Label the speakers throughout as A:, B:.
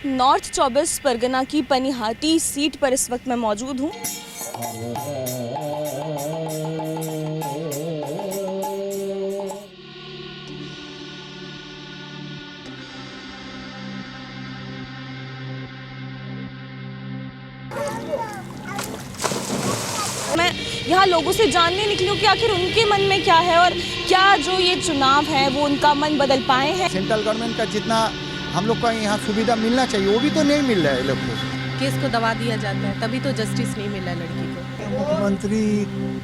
A: North 24 Pargana की Panihati seat पर इस वक्त मैं मौजूद हूँ। मैं यहाँ लोगों से जानने निकली हूँ कि आखिर उनके मन में क्या है और क्या जो ये चुनाव है वो उनका मन बदल पाए हैं।
B: सेंट्रल गवर्नमेंट का जितना हम लोग को यहाँ सुविधा मिलना चाहिए वो भी तो नहीं मिल रहा है लोग को।
C: केस को दबा दिया जाता है, तभी तो जस्टिस नहीं मिला लड़की को।
D: मुख्यमंत्री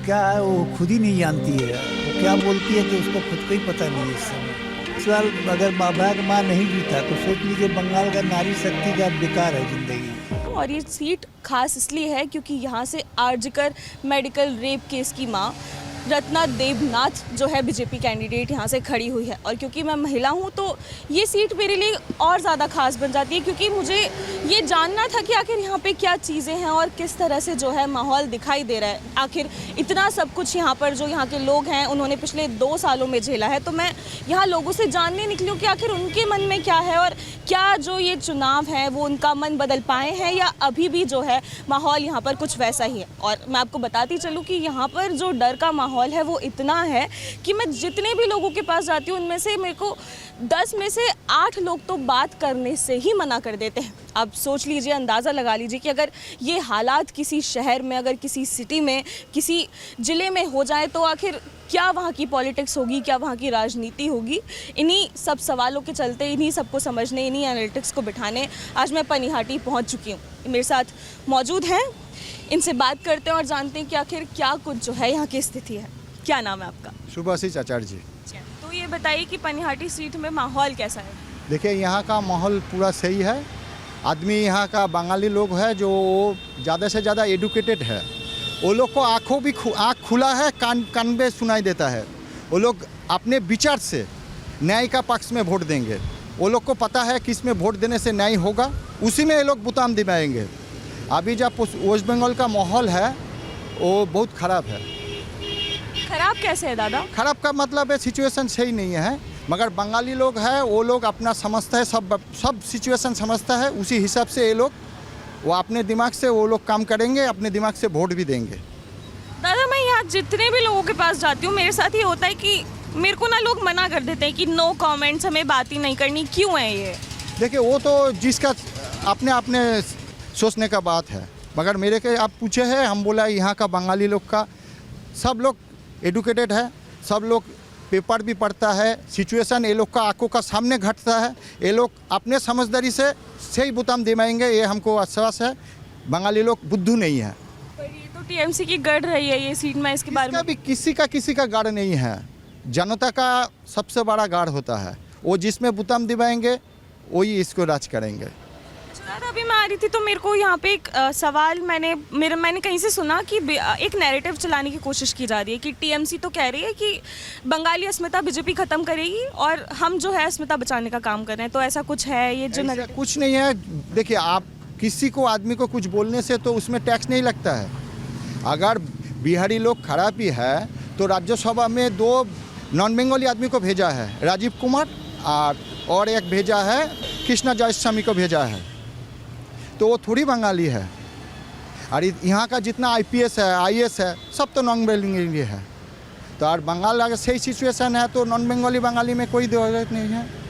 D: क्या है वो खुद ही नहीं जानती है, वो क्या बोलती है तो उसको खुद को ही पता नहीं है। इस समय इस साल अगर बाबा का माँ नहीं जीता तो सोच लीजिए बंगाल का नारी शक्ति का बेकार है जिंदगी।
A: और ये सीट खास इसलिए है क्योंकि यहाँ से आरजीकर मेडिकल रेप केस की मां रत्ना देवनाथ जो है बीजेपी कैंडिडेट यहाँ से खड़ी हुई है। और क्योंकि मैं महिला हूँ तो ये सीट मेरे लिए और ज़्यादा खास बन जाती है, क्योंकि मुझे ये जानना था कि आखिर यहाँ पे क्या चीज़ें हैं और किस तरह से जो है माहौल दिखाई दे रहा है। आखिर इतना सब कुछ यहाँ पर जो यहाँ के लोग हैं उन्होंने पिछले 2 सालों में झेला है। तो मैं यहाँ लोगों से जानने निकली हूँ कि आखिर उनके मन में क्या है और क्या जो ये चुनाव है वो उनका मन बदल पाए हैं या अभी भी जो है माहौल यहाँ पर कुछ वैसा ही है। और मैं आपको बताती चलूँ कि यहाँ पर जो डर का माहौल है वो इतना है कि मैं जितने भी लोगों के पास जाती हूँ उनमें से मेरे को 10 में से 8 लोग तो बात करने से ही मना कर देते हैं। अब सोच लीजिए, अंदाज़ा लगा लीजिए कि अगर ये हालात किसी शहर में, अगर किसी सिटी में, किसी ज़िले में हो जाए तो आखिर क्या वहाँ की पॉलिटिक्स होगी, क्या वहाँ की राजनीति होगी। इन्हीं सब सवालों के चलते, इन्हीं सबको समझने, इन्हीं एनालिटिक्स को बिठाने आज मैं पनिहाटी पहुँच चुकी हूँ। मेरे साथ मौजूद हैं, इनसे बात करते हैं और जानते हैं कि आखिर क्या कुछ जो है यहाँ की स्थिति है। क्या नाम है आपका?
B: सुभाषिष आचार्य जी।
A: तो ये बताइए कि पनिहाटी सीट में माहौल कैसा है?
B: देखिए यहाँ का माहौल पूरा सही है। आदमी यहाँ का बंगाली लोग है जो ज़्यादा से ज़्यादा एडुकेटेड है। वो लोग को आँखों भी आँख खुला है, कान में सुनाई देता है। वो लोग अपने विचार से न्याय का पक्ष में वोट देंगे। वो लोग को पता है कि इसमें वोट देने से न्याय होगा, उसी में ये लोग बुताम दिलाएंगे। अभी जब वेस्ट बंगाल का माहौल है वो बहुत ख़राब है।
A: खराब कैसे है दादा?
B: खराब का मतलब है सिचुएशन सही नहीं है, मगर बंगाली लोग हैं वो लोग अपना समझता है, सब सिचुएशन समझता है। उसी हिसाब से ये लोग वो अपने दिमाग से वो लोग काम करेंगे, अपने दिमाग से वोट भी देंगे।
A: दादा मैं यहाँ जितने भी लोगों के पास जाती हूँ मेरे साथ ये होता है कि मेरे को ना लोग मना कर देते हैं कि नो कमेंट्स, हमें बात ही नहीं करनी। क्यों है ये?
B: देखिए वो तो जिसका अपने सोचने का बात है, मगर मेरे के आप पूछे हैं, हम बोला यहाँ का बंगाली लोग का सब लोग एडुकेटेड है, सब लोग पेपर भी पढ़ता है। सिचुएशन ये लोग का आंखों का सामने घटता है। ये लोग अपने समझदारी से सही बुताम दिलाएंगे, ये हमको आश्वास है। बंगाली लोग बुद्धू नहीं है।
A: पर ये तो टीएमसी की गढ़ रही है ये सीट में, इसके बारे में
B: भी किसी का गाढ़ नहीं है। जनता का सबसे बड़ा गाढ़ होता है, वो जिसमें बुताम दिलाएंगे वही इसको राज करेंगे।
A: दादा अभी मैं आ रही थी तो मेरे को यहाँ पे एक सवाल मैंने कहीं से सुना कि एक नैरेटिव चलाने की कोशिश की जा रही है कि टीएमसी तो कह रही है कि बंगाली अस्मिता बीजेपी खत्म करेगी और हम जो है अस्मिता बचाने का काम कर रहे हैं। तो ऐसा कुछ है ये जो
B: कुछ नहीं है। देखिए आप किसी को आदमी को कुछ बोलने से तो उसमें टैक्स नहीं लगता है। अगर बिहारी लोग खराब ही है तो राज्यसभा में 2 नॉन बंगाली आदमी को भेजा है, राजीव कुमार और एक भेजा है कृष्णा जयस्वामी को भेजा है, तो वो थोड़ी बंगाली है। और यहाँ का जितना आईपीएस है, आईएएस है, सब तो नॉन बंगाली है। तो और बंगाल अगर सही सिचुएशन है तो नॉन बंगाली में कोई जरूरत नहीं है।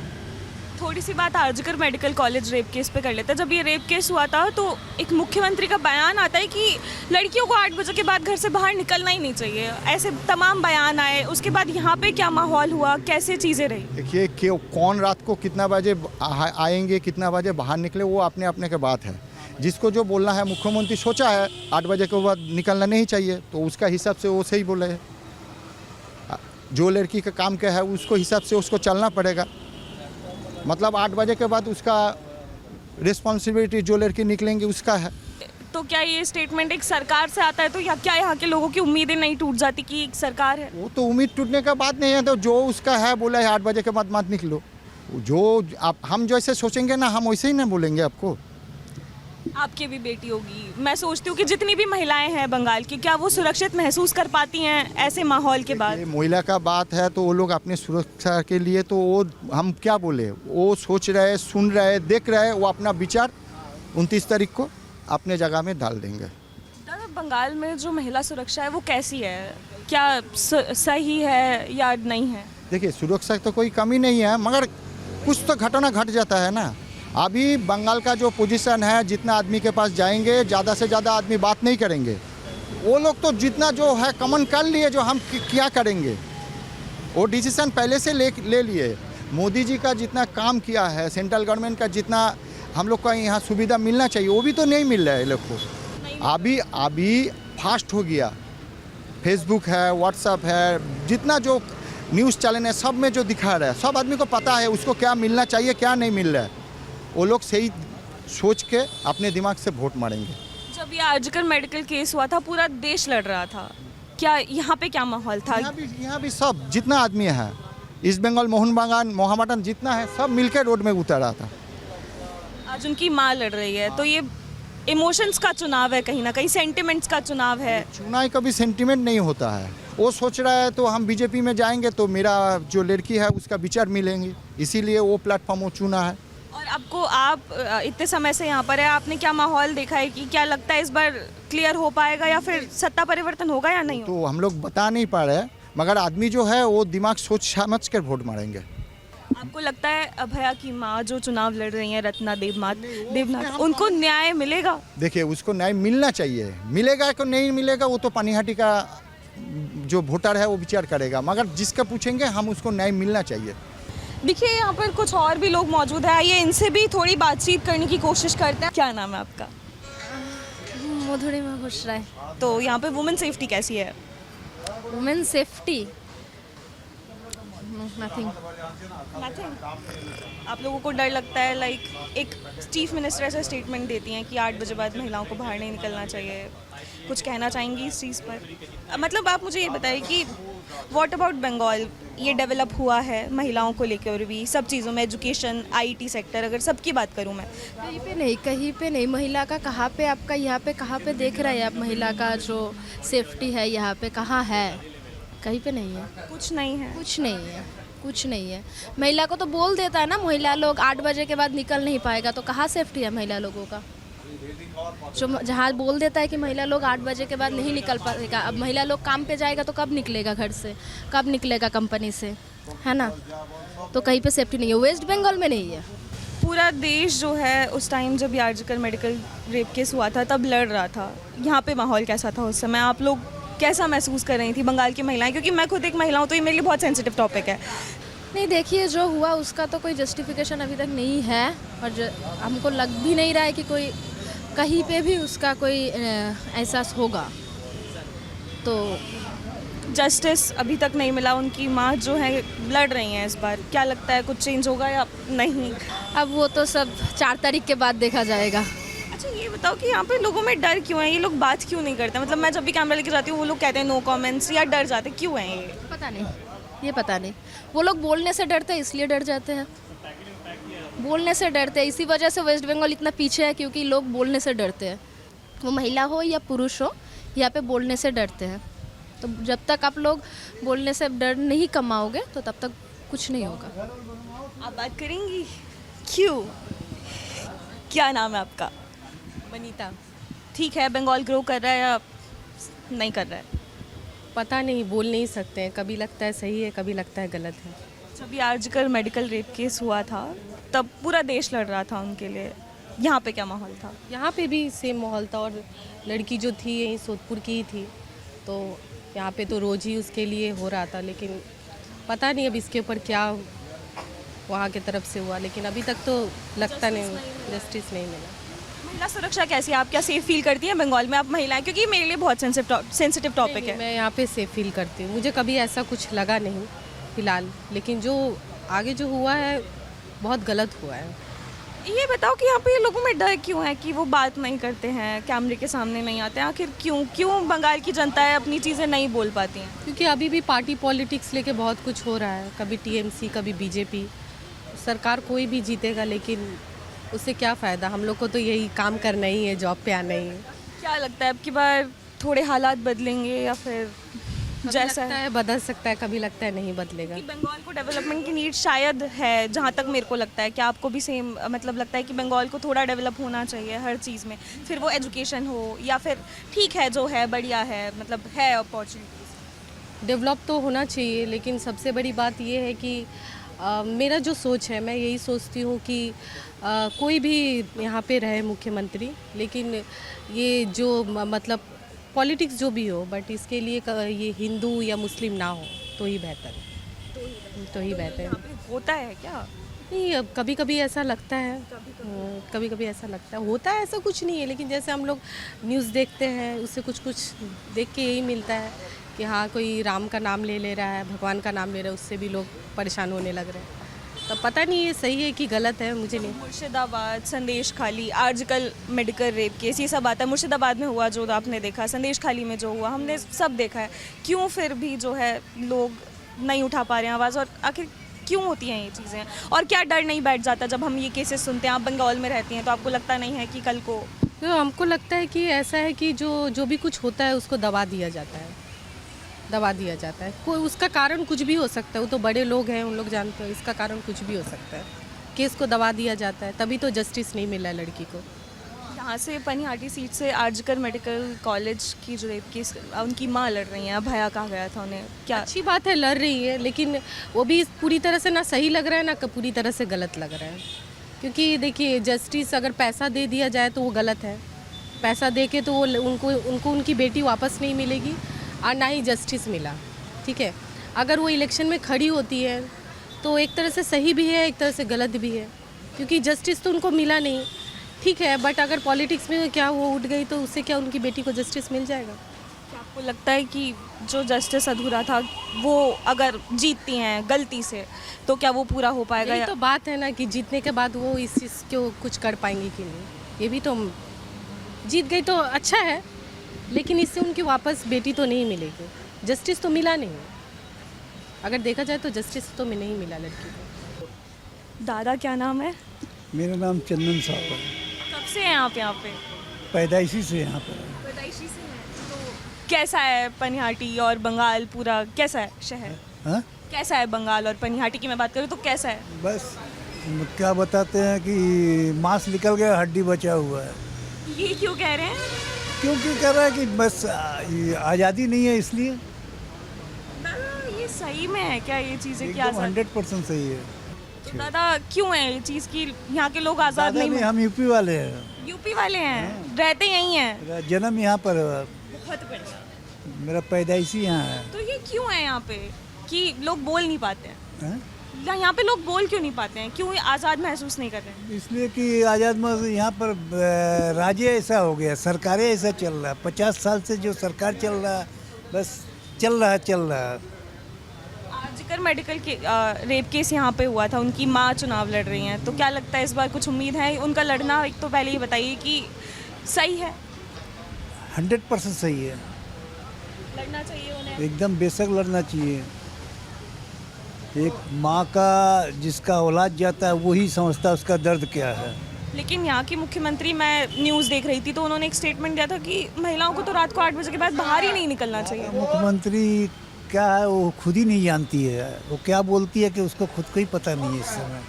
A: थोड़ी सी बात RG Kar medical college rape case पे कर लेते हैं। जब ये रेप केस हुआ था तो एक मुख्यमंत्री का बयान आता है कि लड़कियों को 8 बजे के बाद घर से बाहर निकलना ही नहीं चाहिए। ऐसे तमाम बयान आए। उसके बाद यहाँ पे क्या माहौल हुआ, कैसे चीज़ें रही?
B: देखिए कि कौन रात को कितना बजे आएंगे, कितना बजे बाहर निकले, वो अपने अपने के बात है। जिसको जो बोलना है, मुख्यमंत्री सोचा है 8 बजे के बाद निकलना नहीं चाहिए तो उसका हिसाब से वो सही बोले है। जो लड़की का काम क्या है उसको हिसाब से उसको चलना पड़ेगा। मतलब 8 बजे के बाद उसका रिस्पॉन्सिबिलिटी जो लड़की निकलेंगे उसका है।
A: तो क्या ये स्टेटमेंट एक सरकार से आता है तो या क्या यहाँ के लोगों की उम्मीदें नहीं टूट जाती कि एक सरकार है?
B: वो तो उम्मीद टूटने का बात नहीं है। तो जो उसका है बोला है 8 बजे के बाद मत निकलो, जो आप हम जैसे सोचेंगे ना हम वैसे ही ना बोलेंगे आपको।
A: आपकी भी बेटी होगी, मैं सोचती हूँ कि जितनी भी महिलाएं हैं बंगाल की, क्या वो सुरक्षित महसूस कर पाती हैं ऐसे माहौल के बाद?
B: ये महिला का बात है तो वो लोग अपनी सुरक्षा के लिए तो वो हम क्या बोले, वो सोच रहे, सुन रहे, देख रहे, वो अपना विचार 29 तारीख को अपने जगह में डाल देंगे।
A: दादा, बंगाल में जो महिला सुरक्षा है वो कैसी है? क्या सही है या नहीं है?
B: देखिए, सुरक्षा तो कोई कमी नहीं है, मगर कुछ तो घटना घट जाता है ना। अभी बंगाल का जो पोजीशन है, जितना आदमी के पास जाएंगे, ज़्यादा से ज़्यादा आदमी बात नहीं करेंगे। वो लोग तो जितना जो है कमन कर लिए, जो हम क्या करेंगे, वो डिसीजन पहले से ले लिए। मोदी जी का जितना काम किया है, सेंट्रल गवर्नमेंट का जितना हम लोग को यहाँ सुविधा मिलना चाहिए, वो भी तो नहीं मिल रहा है लोग को। अभी फास्ट हो गया, फेसबुक है, व्हाट्सएप है, जितना जो न्यूज़ चैनल है, सब में जो दिखा रहा है, सब आदमी को पता है उसको क्या मिलना चाहिए, क्या नहीं मिल रहा है। वो लोग सही सोच के अपने दिमाग से वोट मारेंगे।
A: जब ये आर्जिकर मेडिकल केस हुआ था, पूरा देश लड़ रहा था, क्या यहाँ पे क्या माहौल था?
B: यहाँ भी सब जितना आदमी है, ईस्ट बंगाल, मोहन बागान, मोहम्मडन जितना है, सब मिलकर रोड में उतरा था।
A: आज उनकी माँ लड़ रही है, तो ये इमोशंस का चुनाव है, कहीं ना कहीं सेंटिमेंट्स का चुनाव है।
B: चुनाव कभी सेंटिमेंट नहीं होता है। वो सोच रहा है तो हम बीजेपी में जाएंगे तो मेरा जो लड़की है उसका विचार मिलेंगे, इसीलिए वो प्लेटफॉर्म वो चुना है।
A: और आपको, आप इतने समय से यहाँ पर है, आपने क्या माहौल देखा है कि क्या लगता है इस बार क्लियर हो पाएगा या फिर सत्ता परिवर्तन होगा या नहीं होगा?
B: तो हम लोग बता नहीं पा रहे, मगर आदमी जो है वो दिमाग सोच समझ कर वोट मारेंगे।
A: आपको लगता है अभया की माँ जो चुनाव लड़ रही हैं, रत्ना देवनाथ, उनको न्याय मिलेगा?
B: देखिए, उसको न्याय मिलना चाहिए, मिलेगा कि नहीं मिलेगा वो तो पानीहाटी का जो वोटर है वो विचार करेगा, मगर जिसका पूछेंगे हम उसको न्याय मिलना चाहिए।
A: देखिए, यहाँ पर कुछ और भी लोग मौजूद हैं, आइए इनसे भी थोड़ी बातचीत करने की कोशिश करते हैं। क्या नाम है आपका?
E: मधुरिमा घुस रहा है।
A: तो यहाँ पे वुमेन सेफ्टी कैसी है?
E: Women safety nothing.
A: आप लोगों को डर लगता है, लाइक एक चीफ मिनिस्टर ऐसा स्टेटमेंट देती हैं कि 8 बजे बाद महिलाओं को बाहर नहीं निकलना चाहिए, कुछ कहना चाहेंगी इस चीज़ पर? मतलब आप मुझे ये बताइए कि व्हाट अबाउट बंगाल, ये डेवलप हुआ है महिलाओं को लेकर और भी सब चीज़ों में, एजुकेशन, आईटी सेक्टर, अगर सबकी बात करूँ मैं?
E: कहीं पे नहीं महिला का कहाँ पे, आपका यहाँ पे कहाँ पे देख रहे हैं आप? महिला का जो सेफ्टी है यहाँ पे कहाँ है? कहीं पे नहीं है,
A: कुछ नहीं है।
E: कुछ नहीं है, कुछ नहीं है। महिला को तो बोल देता है ना, महिला लोग 8 बजे के बाद निकल नहीं पाएगा, तो कहाँ सेफ्टी है महिला लोगों का? जो जहाँ बोल देता है कि महिला लोग 8 बजे के बाद नहीं निकल पाएगा, अब महिला लोग काम पे जाएगा तो कब निकलेगा घर से, कब निकलेगा कंपनी से, है ना? तो कहीं पे सेफ्टी नहीं है, वेस्ट बंगाल में नहीं है।
A: पूरा देश जो है उस टाइम जब ये आर्जिकर मेडिकल रेप केस हुआ था तब लड़ रहा था, यहाँ पे माहौल कैसा था उस समय? आप लोग कैसा महसूस कर रही थी, बंगाल की महिलाएं? क्योंकि मैं खुद एक महिला हूँ तो ये मेरे लिए बहुत सेंसिटिव टॉपिक है।
E: नहीं, देखिए, जो हुआ उसका तो कोई जस्टिफिकेशन अभी तक नहीं है, और हमको लग भी नहीं रहा है कि कोई कहीं पे भी उसका कोई एहसास होगा। तो
A: जस्टिस अभी तक नहीं मिला, उनकी माँ जो है लड़ रही हैं इस बार, क्या लगता है कुछ चेंज होगा या नहीं?
E: अब वो तो सब 4 तारीख के बाद देखा जाएगा।
A: अच्छा, ये बताओ कि यहाँ पे लोगों में डर क्यों है? ये लोग बात क्यों नहीं करते? मतलब मैं जब भी कैमरा लेके जाती हूँ वो लोग कहते हैं नो कमेंट्स, या डर जाते, क्यों है ये?
E: पता नहीं, ये पता नहीं। वो लोग बोलने से डरते हैं, इसलिए डर जाते हैं, बोलने से डरते हैं। इसी वजह से वेस्ट बंगाल इतना पीछे है, क्योंकि लोग बोलने से डरते हैं। वो महिला हो या पुरुष हो, यहाँ पे बोलने से डरते हैं। तो जब तक आप लोग बोलने से डर नहीं कमाओगे तो तब तक कुछ नहीं होगा।
A: आप बात करेंगी? क्यों? क्या नाम है आपका?
C: वनीता।
A: ठीक है, बंगाल ग्रो कर रहा है या नहीं कर रहा है?
C: पता नहीं, बोल नहीं सकते हैं, कभी लगता है सही है, कभी लगता है गलत है।
A: जब ये आर्जिकर मेडिकल रेप केस हुआ था तब पूरा देश लड़ रहा था उनके लिए, यहाँ पे क्या माहौल था?
C: यहाँ पे भी सेम माहौल था, और लड़की जो थी यहीं सोदपुर की ही थी, तो यहाँ पे तो रोज़ ही उसके लिए हो रहा था। लेकिन पता नहीं अब इसके ऊपर क्या वहाँ की तरफ से हुआ, लेकिन अभी तक तो लगता नहीं जस्टिस नहीं मिला।
A: महिला सुरक्षा कैसी है? आप क्या सेफ फील करती हैं बंगाल में, आप महिलाएं? क्योंकि मेरे लिए बहुत सेंसिटिव टॉपिक है।
C: मैं यहाँ पे सेफ फील करती हूँ, मुझे कभी ऐसा कुछ लगा नहीं फिलहाल, लेकिन जो आगे जो हुआ है बहुत गलत हुआ है।
A: ये बताओ कि यहाँ पे लोगों में डर क्यों है कि वो बात नहीं करते हैं, कैमरे के सामने नहीं आते हैं? आखिर क्यों बंगाल की जनता है अपनी चीज़ें नहीं बोल पाती हैं?
C: क्योंकि अभी भी पार्टी पॉलिटिक्स लेके बहुत कुछ हो रहा है, कभी टीएमसी, कभी बीजेपी। सरकार कोई भी जीतेगा, लेकिन उससे क्या फ़ायदा? हम लोग को तो यही काम करना ही है, जॉब पे आना ही है।
A: क्या लगता है अब की बार थोड़े हालात बदलेंगे या फिर
C: कभी
A: जैसा
C: लगता है बदल सकता है, कभी लगता है नहीं बदलेगा।
A: कि बंगाल को डेवलपमेंट की नीड शायद है, जहाँ तक मेरे को लगता है। क्या आपको भी सेम मतलब लगता है कि बंगाल को थोड़ा डेवलप होना चाहिए हर चीज़ में, फिर वो एजुकेशन हो या फिर ठीक है जो है बढ़िया है, मतलब है अपॉर्चुनिटीज़?
C: डेवलप तो होना चाहिए, लेकिन सबसे बड़ी बात ये है कि मेरा जो सोच है, मैं यही सोचती हूँ कि कोई भी यहाँ पे रहे मुख्यमंत्री, लेकिन ये जो मतलब पॉलिटिक्स जो भी हो, बट इसके लिए ये हिंदू या मुस्लिम ना हो तो ही बेहतर है, तो ही बेहतर है।
A: यहाँ पे होता है क्या?
C: नहीं, अब कभी कभी ऐसा लगता है, कभी कभी ऐसा लगता है, होता है ऐसा कुछ नहीं है, लेकिन जैसे हम लोग न्यूज़ देखते हैं उससे कुछ कुछ देख के यही मिलता है कि हाँ कोई राम का नाम ले रहा है, भगवान का नाम ले रहा है, उससे भी लोग परेशान होने लग रहे हैं। तो पता नहीं ये सही है कि गलत है, मुझे नहीं।
A: मुर्शिदाबाद, संदेश खाली, आजकल मेडिकल रेप केस, ये सब आता है। मुर्शिदाबाद में हुआ जो आपने देखा, संदेश खाली में जो हुआ, हमने सब देखा है। क्यों फिर भी जो है लोग नहीं उठा पा रहे हैं आवाज़, और आखिर क्यों होती हैं ये चीज़ें? और क्या डर नहीं बैठ जाता जब हम ये केसेस सुनते हैं? आप बंगाल में रहती हैं तो आपको लगता नहीं है कि कल को?
C: तो हमको लगता है कि ऐसा है कि जो भी कुछ होता है उसको दबा दिया जाता है, दबा दिया जाता है। कोई उसका कारण कुछ भी हो सकता है, वो तो बड़े लोग हैं, उन लोग जानते हैं, इसका कारण कुछ भी हो सकता है। केस को दबा दिया जाता है, तभी तो जस्टिस नहीं मिला लड़की को।
A: यहाँ से पनिहाटी सीट से आजकल मेडिकल कॉलेज की जो रेप केस, उनकी माँ लड़ रही हैं। भैया कहा गया था उन्हें, क्या?
C: अच्छी बात है, लड़ रही है, लेकिन वो भी पूरी तरह से ना सही लग रहा है ना पूरी तरह से गलत लग रहा है। क्योंकि देखिए, जस्टिस अगर पैसा दे दिया जाए तो वो गलत है। पैसा दे के तो वो उनको उनकी बेटी वापस नहीं मिलेगी, और ना ही जस्टिस मिला। ठीक है, अगर वो इलेक्शन में खड़ी होती है तो एक तरह से सही भी है, एक तरह से गलत भी है, क्योंकि जस्टिस तो उनको मिला नहीं। ठीक है, बट अगर पॉलिटिक्स में क्या वो उठ गई तो उससे क्या उनकी बेटी को जस्टिस मिल जाएगा?
A: क्या आपको लगता है कि जो जस्टिस अधूरा था वो अगर जीतती हैं गलती से तो क्या वो पूरा हो पाएगा?
C: यही तो बात है ना कि जीतने के बाद वो इस चीज़ को कुछ कर पाएंगी कि नहीं। ये भी तो, जीत गई तो अच्छा है, लेकिन इससे उनकी वापस बेटी तो नहीं मिलेगी। जस्टिस तो मिला नहीं, अगर देखा जाए तो जस्टिस तो नहीं मिला लड़की को।
A: दादा क्या नाम है?
D: मेरा नाम चंदन साहब है,
A: कब से हैं आप यहाँ पे?
D: पैदाइशी से यहाँ पर है।
A: पैदाइशी से हैं। तो कैसा है पनिहाटी और बंगाल पूरा, कैसा है शहर?
D: हाँ?
A: कैसा है बंगाल और पनिहाटी की मैं बात करूँ तो कैसा है?
D: बस क्या बताते हैं कि मांस निकल गया, हड्डी बचा हुआ है।
A: ये क्यों कह रहे हैं?
D: क्योंकि कह रहा है कि बस ये आज़ादी नहीं है, इसलिए।
A: दादा ये सही में है क्या ये चीज़ें? क्या
D: एकदम 100% सही है।
A: तो दादा क्यों है ये चीज़ की यहाँ के लोग आज़ाद
D: दादा
A: नहीं?
D: नहीं, हम यूपी वाले हैं,
A: यूपी वाले हैं, रहते यहीं हैं।
D: मेरा जन्म यहाँ पर है,
A: बहुत बढ़िया।
D: मेरा पैदाइशी यहाँ है।
A: तो ये क्यों है यहाँ पे कि लोग बोल नहीं पाते हैं?
D: हाँ?
A: यहाँ पे लोग बोल क्यों नहीं पाते हैं? क्यों आज़ाद महसूस नहीं कर रहे हैं?
D: इसलिए कि आज़ाद यहाँ पर राज्य ऐसा हो गया, सरकारें ऐसा चल रहा है। 50 साल से जो सरकार चल रहा है, बस चल रहा है।
A: आजकल मेडिकल के रेप केस यहाँ पे हुआ था, उनकी माँ चुनाव लड़ रही हैं, तो क्या लगता है इस बार कुछ उम्मीद है उनका लड़ना? एक तो पहले ये बताइए कि सही है?
D: 100% सही है,
A: लड़ना चाहिए उन्हें?
D: एकदम बेशक लड़ना चाहिए। एक माँ का जिसका औलाद जाता है वही समझता है उसका दर्द क्या है।
A: लेकिन यहाँ की मुख्यमंत्री, मैं न्यूज़ देख रही थी तो उन्होंने एक स्टेटमेंट दिया था कि महिलाओं को तो रात को 8 बजे के बाद बाहर ही नहीं निकलना चाहिए।
D: मुख्यमंत्री क्या है वो खुद ही नहीं जानती है, वो क्या बोलती है कि उसको खुद को ही पता नहीं है इस समय।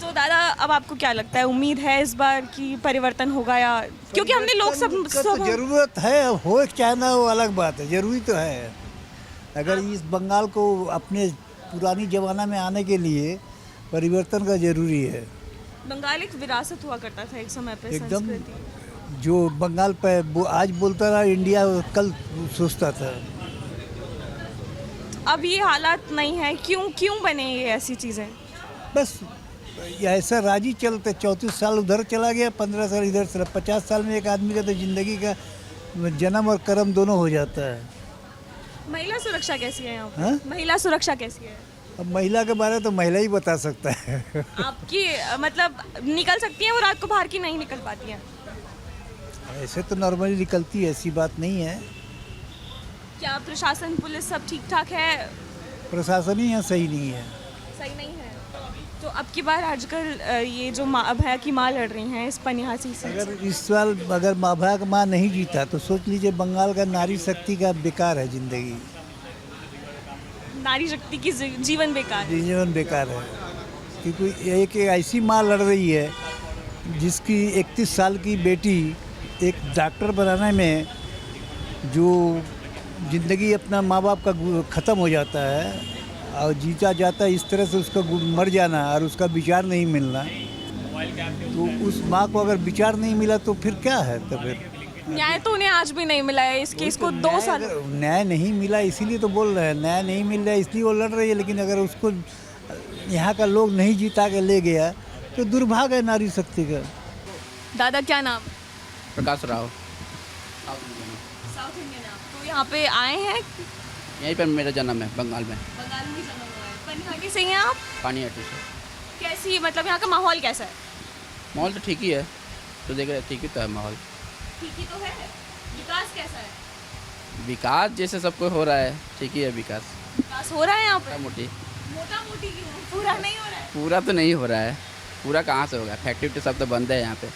A: तो दादा अब आपको क्या लगता है, उम्मीद है इस बार कि परिवर्तन होगा? या क्योंकि हमने लोग सब
D: तो जरूरत है, हो चाहे ना वो अलग बात है, जरूरी तो है। अगर इस बंगाल को अपने पुरानी जमाना में आने के लिए परिवर्तन का जरूरी है।
A: बंगाल एक विरासत हुआ करता था एक समय पे,
D: एकदम
A: संस्कृति।
D: जो बंगाल पे आज बोलता रहा इंडिया, कल सोचता था।
A: अब ये हालात नहीं है, क्यों बने ये ऐसी चीज़ें?
D: बस ऐसा राजी चलते, 34 साल उधर चला गया, 15 साल इधर चला। 50 साल में एक आदमी का तो जिंदगी का जन्म और कर्म दोनों हो जाता है।
A: महिला सुरक्षा कैसी है यहाँ पे?
D: हाँ?
A: महिला सुरक्षा कैसी है?
D: अब महिला के बारे में तो महिला ही बता सकता है।
A: आपकी मतलब निकल सकती हैं वो रात को बाहर, की नहीं निकल पाती हैं?
D: ऐसे तो नॉर्मली निकलती है, ऐसी बात नहीं है।
A: क्या प्रशासन पुलिस सब ठीक ठाक है?
D: प्रशासन ही यहाँ सही नहीं है।
A: सही नहीं है? तो अब की बार आजकल ये जो अभया की माँ लड़ रही हैं इस पनिहासी से,
D: अगर इस साल अगर अभया का माँ नहीं जीता तो सोच लीजिए बंगाल का नारी शक्ति का बेकार है ज़िंदगी,
A: नारी शक्ति की जीवन बेकार है।
D: जीवन बेकार है। क्योंकि एक ऐसी माँ लड़ रही है जिसकी 31 साल की बेटी एक डॉक्टर बनाने में जो ज़िंदगी अपना माँ बाप का ख़त्म हो जाता है और जीता जाता है, इस तरह से उसका मर जाना और उसका विचार नहीं मिलना, तो उस माँ को अगर विचार नहीं मिला तो फिर क्या है? तो फिर
A: न्याय तो उन्हें आज भी नहीं मिला है इस केस को 2 साल।
D: न्याय नहीं मिला इसीलिए तो बोल रहे हैं, न्याय नहीं मिल रहा है इसलिए वो लड़ रही है। लेकिन अगर उसको यहाँ का लोग नहीं जीता के ले गया तो दुर्भाग्य है नारी शक्ति का।
A: दादा क्या नाम?
F: प्रकाश राव।
A: South Indian. तो यहाँ पे आए हैं,
F: यहीं पर मेरा जन्म है, बंगाल में,
A: बंगाल में जन्म हुआ है। पनिहाटी से ही हैं आप?
F: पानीहाटी से।
A: कैसी मतलब यहाँ का माहौल कैसा है?
F: माहौल तो ठीक ही है, तो देख रहे ठीक ही तो है माहौल।
A: ठीक ही तो है। विकास कैसा है?
F: विकास जैसे सबको हो रहा है, ठीक ही है विकास।
A: विकास हो रहा है यहाँ पे?
F: मोटी
A: मोटा मोटी क्यों? पूरा नहीं हो रहा है?
F: पूरा तो नहीं हो रहा है, पूरा कहाँ से होगा? फैक्ट्री सब तो बंद है यहाँ पे,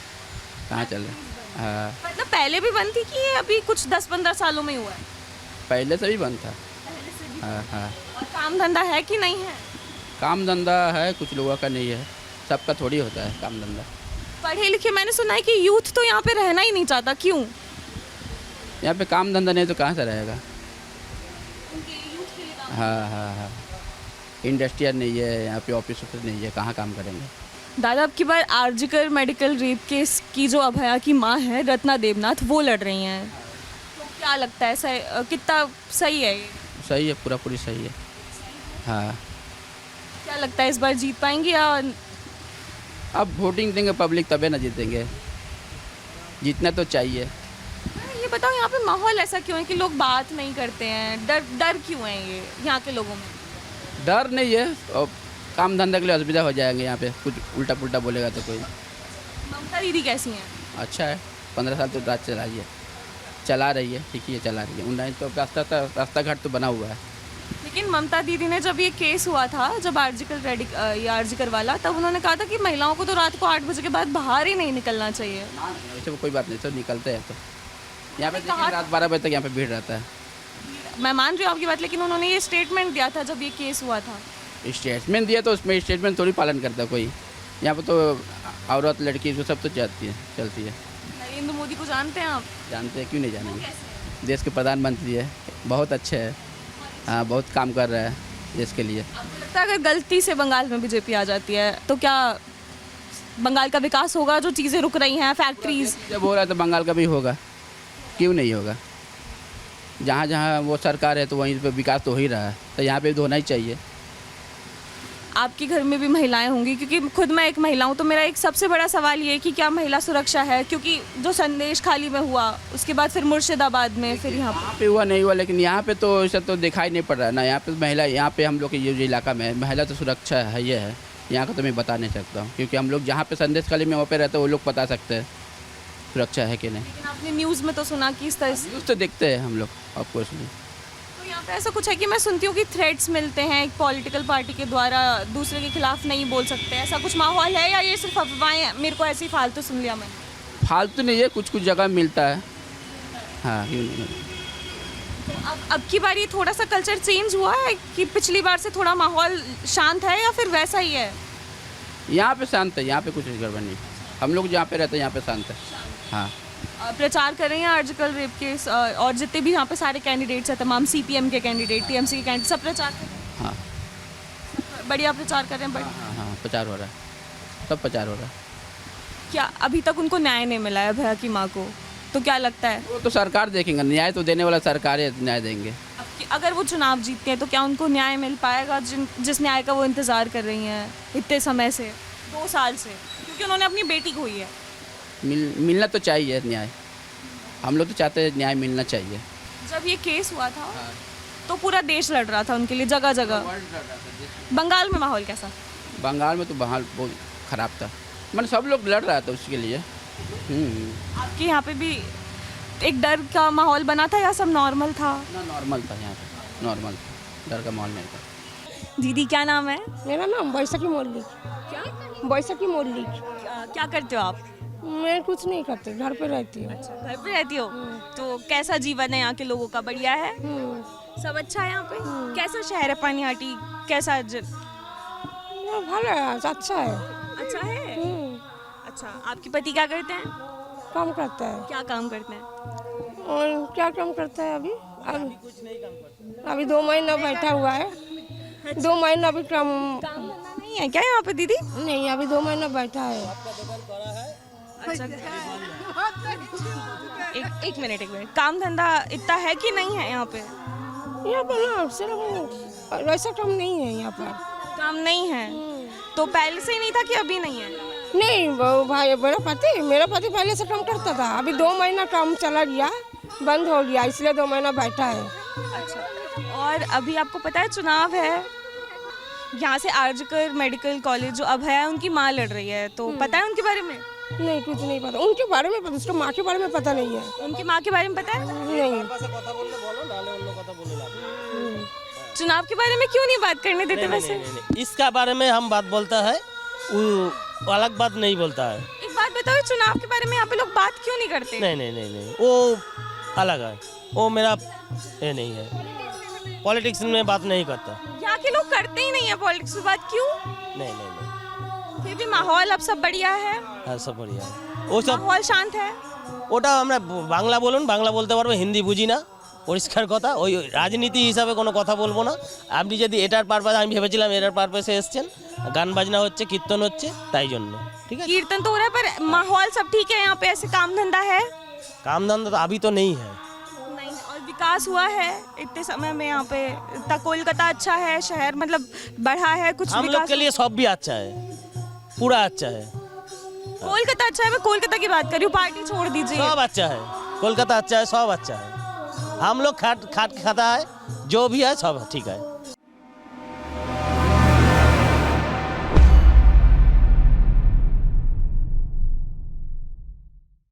F: कहाँ चल रहा है? हाँ,
A: मतलब पहले भी बंद थी कि ये अभी कुछ 10-15 सालों में हुआ है?
F: पहले से भी बंद था।
A: पहले से भी।
F: हाँ हाँ,
A: और काम धंधा है कि नहीं है?
F: काम धंधा है, कुछ लोगों का नहीं है, सबका थोड़ी होता है काम धंधा।
A: पढ़े लिखे मैंने सुना है कि यूथ तो यहाँ पे रहना ही नहीं चाहता, क्यों?
F: यहाँ पे काम धंधा नहीं तो कहाँ से रहेगा?
A: उनके यूथ के लिए काम।
F: हाँ हाँ हाँ, इंडस्ट्रियल नहीं है यहाँ पे, ऑफिस ऑफिस नहीं है, कहाँ काम करेंगे?
A: दादा अब की बार आरजीकर मेडिकल रेप केस की जो अभया की माँ है रत्ना देवनाथ, वो लड़ रही हैं, तो क्या लगता है कितना सही है ये?
F: सही है, पूरा पूरी सही है। हाँ,
A: क्या लगता है इस बार जीत पाएंगे या?
F: अब वोटिंग देंगे पब्लिक तबे ना जीतेंगे, जीतना तो चाहिए।
A: ये बताओ यहाँ पे माहौल ऐसा क्यों है कि लोग बात नहीं करते हैं? डर क्यों है ये यहाँ के लोगों में?
F: डर नहीं है, और काम धंधा के लिए असुविधा हो जाएंगे यहाँ पे, कुछ उल्टा पुल्टा बोलेगा तो कोई।
A: ममता दीदी कैसी हैं?
F: अच्छा है, 15 साल तो राज चला रही है, ठीक ही है, चला रही है। उन्हें तो रास्ता घाट तो बना हुआ है।
A: लेकिन ममता दीदी ने जब ये केस हुआ था, जब आरजीकर वाला, तब उन्होंने कहा था कि महिलाओं को तो रात को 8 बजे के बाद बाहर ही नहीं निकलना चाहिए।
F: वैसे कोई बात नहीं, तो निकलते हैं तो यहाँ पे देखिए, रात 12 बजे तक यहाँ पे भीड़ रहता है।
A: मैं मान रही हूँ आपकी बात, लेकिन उन्होंने ये स्टेटमेंट दिया था जब ये केस हुआ था।
F: स्टेटमेंट दिया तो उसमें स्टेटमेंट थोड़ी पालन करता कोई। यहाँ पे तो औरत लड़की वो सब तो चलती है।
A: नरेंद्र मोदी को जानते हैं आप?
F: जानते हैं, क्यों नहीं जानेंगे? देश के प्रधानमंत्री है, बहुत अच्छे है। हाँ, बहुत काम कर रहा है देश के लिए।
A: आपको लगता है अगर गलती से बंगाल में बीजेपी आ जाती है तो क्या बंगाल का विकास होगा? जो चीज़ें रुक रही हैं, फैक्ट्रीज
F: जब हो रहा है तो बंगाल का भी होगा, क्यों नहीं होगा? जहाँ जहाँ वो सरकार है तो वहीं पे विकास तो हो ही रहा है, तो यहाँ पे भी तो होना ही चाहिए।
A: आपके घर में भी महिलाएं होंगी, क्योंकि खुद मैं एक महिला हूं, तो मेरा एक सबसे बड़ा सवाल ये है कि क्या महिला सुरक्षा है? क्योंकि जो संदेश खाली में हुआ, उसके बाद फिर मुर्शिदाबाद में, फिर यहाँ
F: पे हुआ नहीं हुआ, लेकिन यहाँ पे तो ऐसा तो दिखाई नहीं पड़ रहा है ना। यहाँ पे महिला, यहाँ पे हम लोग के ये इलाका में महिला तो सुरक्षा है, ये है यहाँ का तो मैं बता नहीं सकता हूँ, क्योंकि हम लोग जहाँ पे संदेश खाली में वहाँ पे रहते हैं, वो लोग बता सकते हैं सुरक्षा है कि नहीं।
A: लेकिन आपने न्यूज़ में तो सुना कि इस तरह से,
F: न्यूज़ तो देखते हैं हम लोग ऑफकोर्सली।
A: तो यहाँ पे ऐसा कुछ है कि मैं सुनती हूँ कि थ्रेट्स मिलते हैं एक पॉलिटिकल पार्टी के द्वारा, दूसरे के खिलाफ नहीं बोल सकते, ऐसा कुछ माहौल है या ये सिर्फ अफवाहें? मेरे को ऐसी फालतू सुन लिया मैंने।
F: फालतू नहीं है, कुछ जगह मिलता है। हाँ, क्यों नहीं?
A: तो अब की बार ये थोड़ा सा कल्चर चेंज हुआ है कि पिछली बार से थोड़ा माहौल शांत है या फिर वैसा ही है?
F: यहाँ पे शांत है, यहाँ पे कुछ गड़बड़ नहीं। हम लोग जहाँ पे रहते हैं यहाँ पे शांत है। हाँ,
A: प्रचार कर रहे हैं आर्टिकल रेप केस, और जितने भी यहाँ पे सारे कैंडिडेट्स हैं, तमाम सीपीएम के कैंडिडेट, टीएमसी के कैंडिडेट, सब प्रचार कर रहे हैं।
F: हाँ
A: बढ़िया प्रचार कर रहे हैं।
F: हाँ हाँ, प्रचार हो रहा है, सब प्रचार हो रहा है।
A: क्या अभी तक उनको न्याय नहीं मिला है भैया की माँ को? तो क्या लगता है
F: वो तो सरकार देखेंगे, न्याय तो देने वाला सरकार है, न्याय देंगे।
A: अगर वो चुनाव जीतते हैं तो क्या उनको न्याय मिल पाएगा जिस न्याय का वो इंतज़ार कर रही हैं इतने समय से, 2 साल से, क्योंकि उन्होंने अपनी बेटी खोई है?
F: मिलना तो चाहिए न्याय, हम लोग तो चाहते हैं न्याय मिलना चाहिए।
A: जब ये केस हुआ था तो पूरा देश लड़ रहा था उनके लिए, जगह जगह। बंगाल में माहौल कैसा?
F: बंगाल में तो माहौल बहुत ख़राब था, मतलब सब लोग लड़ रहा था उसके लिए।
A: आपके यहाँ पे भी एक डर का माहौल बना था या सब नॉर्मल था?
F: ना, नॉर्मल था, यहाँ पे नॉर्मल था, डर का माहौल नहीं था।
A: दीदी क्या नाम है?
G: मेरा नाम बैसाखी मौर्य। बैसाखी मौलिक।
A: क्या करते हो आप?
G: मैं कुछ नहीं करती, घर पे रहती हूँ।
A: घर पे रहती हो? तो कैसा जीवन है यहाँ के लोगों का? बढ़िया है? सब अच्छा है यहाँ पे? कैसा शहर है पानीहाटी? कैसा
G: ভালো अच्छा है।
A: अच्छा है? अच्छा, आपके पति क्या करते हैं?
G: काम करता है।
A: क्या काम करते हैं?
G: और क्या काम करता है अभी? अभी 2 महीना बैठा हुआ है। 2 महीना अभी काम
A: नहीं है क्या यहाँ पे दीदी?
G: नहीं, अभी 2 महीना बैठा है।
A: अच्छा, एक मिनट काम धंधा इतना है कि नहीं है यहाँ पे?
G: यहाँ पर ना सिर्फ वैसा काम नहीं है यहाँ पर।
A: काम नहीं है तो पहले से ही नहीं था कि अभी नहीं है?
G: नहीं भाई, मेरा पति पहले से काम करता था। अभी 2 महीना काम चला गया, बंद हो गया, इसलिए 2 महीना बैठा है।
A: अच्छा, और अभी आपको पता है चुनाव है, यहाँ से आरजीकर मेडिकल कॉलेज जो अभया उनकी माँ लड़ रही है, तो पता है उनके बारे में?
G: नहीं, कुछ नहीं पता उनके बारे में। पता, उसको माँ के बारे में पता नहीं है।
A: उनकी माँ के बारे में पता है?
G: नहीं।
A: चुनाव के बारे में क्यों नहीं बात करने देते? वैसे
H: इसका बारे में हम बात बोलता है, वो अलग बात नहीं बोलता है।
A: एक बात बताओ, चुनाव के बारे में यहाँ पे लोग बात क्यों नहीं करते?
H: नहीं, वो अलग है, वो मेरा ये नहीं है। पॉलिटिक्स में बात नहीं करता।
A: यहाँ के लोग करते ही नहीं है पॉलिटिक्स में बात, क्यों?
H: नहीं।
A: फिर भी माहौल अब सब बढ़िया है?
H: हाँ, सब बढ़िया है। वो सब
A: माहौल शांत है?
H: ওটা আমরা বাংলা বলুন, বাংলা বলতে পারবো, হিন্দি বুঝি না, পরিষ্কার কথা। ওই রাজনীতি হিসাবে কোনো কথা বলবো না। আপনি যদি এটার পারপাস, আমি ভেবেছিলাম এটার পারপাসে এসেছেন, গান বাজনা হচ্ছে, কীর্তন হচ্ছে, তাই জন্য। ঠিক है,
A: कीर्तन तो हो रहा है पर माहौल सब ठीक है यहाँ पे? ऐसे काम धंधा है?
H: काम धंधा तो अभी तो नहीं है।
A: नहीं, और विकास हुआ है इतने समय में यहाँ पे? इतना कोलकाता अच्छा है शहर, मतलब बढ़ा है कुछ?
H: हम लोग के लिए सब भी अच्छा है, पूरा अच्छा है।
A: कोलकाता अच्छा है? मैं कोलकाता की बात कर रही हूँ, पार्टी छोड़ दीजिए।
H: सब अच्छा है, कोलकाता अच्छा है, सब अच्छा है। हम लोग खाता है, जो भी है सब ठीक है।